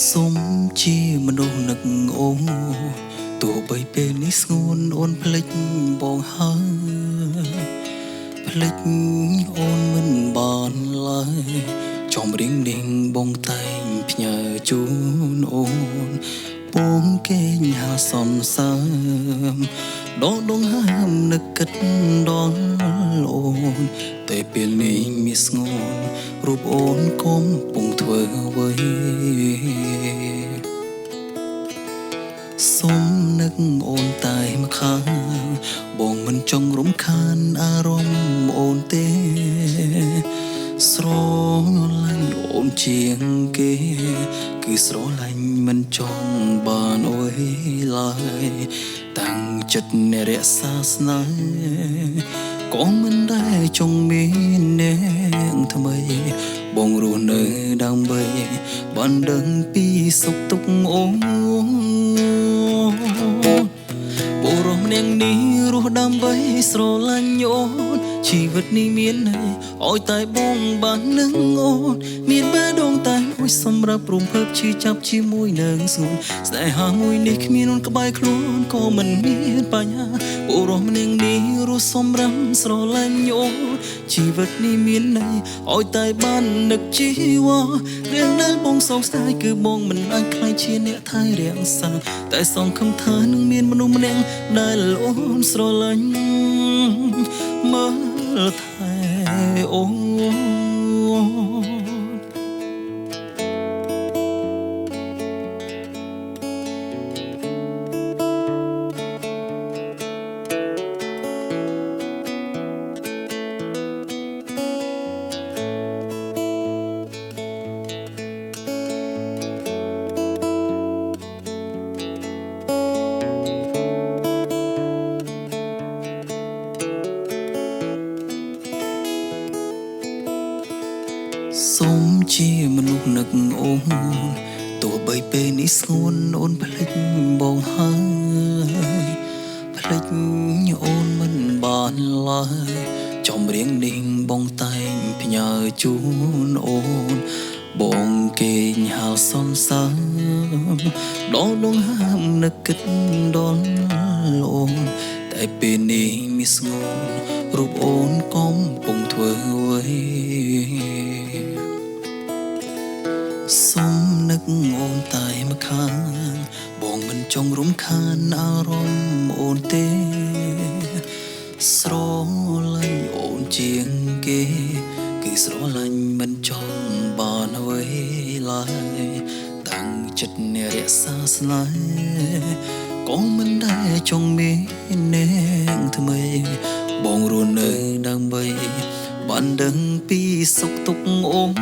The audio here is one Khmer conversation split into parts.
សុំជាមនុស្សនឹកអូទោះបីពេលនេះស្ងួនអូនភ្លេចបងហើយភ្លេចអូនមិនបានឡើយចំរៀងនាងបងតែងផ្ញើជូនអូនពងគេងហាសន្សើមដងដងហើមនឹកគិតដល់អូនតែពេលនេះមានស្ងួនរូបអូនកំពុងធ្វើអ្វីសុំនឹកអូនតែម្ខាងបងមិនចង់រំខានអារម្មណ៍អូនទេស្រឡាញ់អូនជាងគេគឺស្រឡាញ់មិនចង់បានអើយឡើយតាំងចិត្តអ្នករក្សាស្នេហ៍ក៏មិនដែលចង់មានអ្នកថ្មីបងរស់នៅដើម្បីបានដឹងពីសុខទុក្ខអូនបុរសម្នាក់នេះរស់ដើម្បីស្រឡាញ់អូនជីវិតនេះមានន័យឲ្យតែបងបាននឹងអូនមានបេះដូងតែមួយសម្រាប់រំភើបឈឺចាប់ជាមួយនឹងស្ងួនស្នេហាមួយនេះគ្មានអូនក្បែរខ្លួនក៏មិនមានបញ្ហាបុរសម្នាក់នេះរស់សម្រាប់ស្រឡាញ់អូនជីវិតនេះមានន័យឲ្យតែបាននឹកជីវ៉ារឿងដែលបងសោកស្ដាយគឺបងមិនអាចខ្លាយជាអ្នកថែរក្សាតែសង្ឃឹមថានឹងមានមនុស្សម្នាក់ដែលអូនស្រឡាញ់មើលថែអូនសុំជាមនុស្សនឹកអូនទោះបីពេលនេះស្ងួនអូនភ្លេចបងហើយភ្លេចអូនមិនបានឡើយចំរៀងនាងបងតែងផ្ញើជូនអូនបងគេងហៅសន្សើមដល់ដងហើមនឹកគិតដល់អូនតែពេលនេះមានស្ងួនរូបអូនកំពុងធ្វើអ្វីសុំនឹកអូនតែម្ខាងបងមិនចង់រំខានអារម្មណ៍អូនទេស្រឡាញ់អូនជាងគេគឺស្រឡាញ់មិនចង់បានអ្វីឡើយតាំងចិត្តអ្នករក្សាស្នេហ៍ក៏មិនដែលចង់មានអ្នកថ្មីបងរស់នៅដើម្បីបានដឹងពីសុខទុក្ខអូន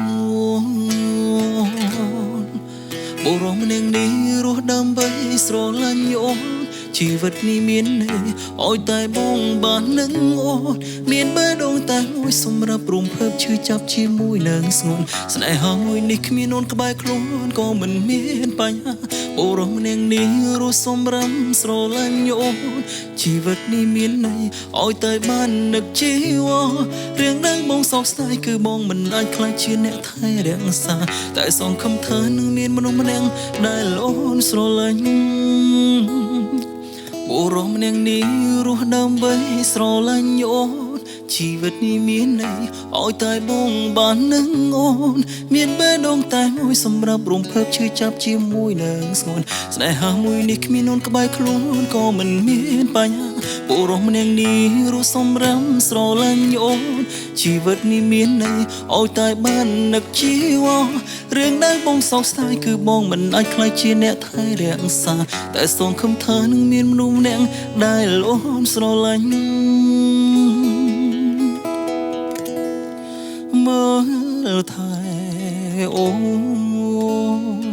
បុរសម្នាក់នេះរស់ដើម្បីស្រឡាញ់អូនជីវិតនេះមានន័យឲ្យតែបងបាននឹងអូនមានបេះដូងតែមួយសម្រាប់រំភើបឈឺចាប់ជាមួយនឹងស្ងួនស្នេហាមួយនេះគ្មានអូនក្បែរខ្លួនក៏មិនមានបញ្ហាបុរសម្នាក់នេះរស់សម្រាប់ស្រឡាញ់អូនជីវិតនេះមានន័យឲ្យតែបាននឹកជីវ៉ារឿងដែលបងសោកស្ដាយគឺបងមិនអាចខ្លាចជាអ្នកថែរក្សាតែសង្ឃឹមថានឹងមានមនុស្សម្នាក់ដែលអូនស្រឡាញ់បុរសម្នាក់នេះរស់ដើម្បីស្រឡាញ់អូនជីវិតនេះមានន័យឲ្យតែបងបាននឹងអូនមានបេះដូងតែមួយសម្រាប់រំភើបឈឺចាប់ជាមួយនឹងស្ងួនស្នេហាមួយនេះគ្មានអូនក្បែរខ្លួនក៏មិនមានបញ្ហាបុរសម្នាក់នេះរស់សម្រាប់ស្រឡាញ់អូនជីវិតនេះមានន័យឲ្យតែបាននឹកជីវ៉ារឿងដែលបងសោកស្ដាយគឺបងមិនអាចខ្លាចជាអ្នកថែរក្សាតែសង្ឃឹមថានឹងមានមនុស្សម្នាក់ដែលអូនស្រឡាញ់មើលថែអូន